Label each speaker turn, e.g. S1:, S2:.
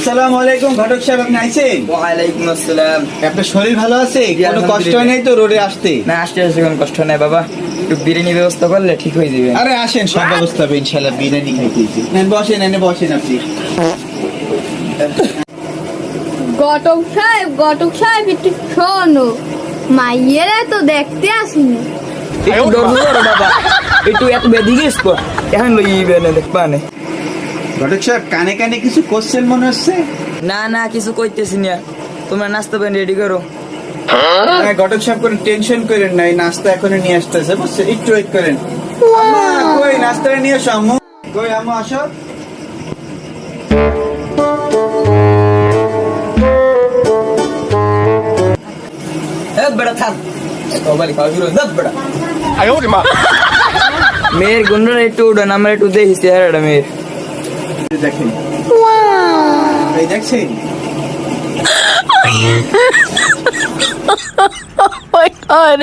S1: আসসালামু আলাইকুম ঘটক সাহেব, আপনি আইছেন?
S2: ওয়ালাইকুম আসসালাম।
S1: আপনার শরীর ভালো আছে? কোনো কষ্ট
S2: আলহামদুলিল্লাহ।
S1: নেই তো রোডে আসতে?
S2: না, আসতে কোনো কষ্ট নাই বাবা, একটু বিরিয়ানি ব্যবস্থা করলে ঠিক হয়ে যাবে।
S1: আরে আসেন, সব ব্যবস্থা হবে ইনশাআল্লাহ। বিরিয়ানি খাইতেছি। বসেন, এনে বসেন আপনি।
S3: ঘটক সাহেব একটু শোনো, মাইয়েরা তো দেখতে আসিনি।
S2: একটু ধৈর্য ধরো বাবা, একটু এত বেদিকে এসো, এখন লইবে না দেখবা না।
S1: ঘটক সাহেব কানে কানে কিছু করছেন মনে হচ্ছে।
S2: না না, কিছু কইতেছি না, তোমরা নাস্তা পানি রেডি করো।
S1: হ্যাঁ, ঘটক সাহেব কোনো টেনশন করেন না, এই নাস্তা এখনই নিয়ে আসতেছে, বুঝছেন? একটু ওয়েট করেন। আম্মা, কই নাস্তাটা নিয়ে আসো আম্মু। কই আম্মু, আসো।
S2: এ বড়া থাম, ও বালি খাওয়া শুরু দব বড়া। মেয়ের গুন্ডরা একটু উড়ান, আমরা একটু দেখি চেহারাটা মেয়ের।
S1: এই দেখেন, এই দেখছেন?
S4: Oh my god.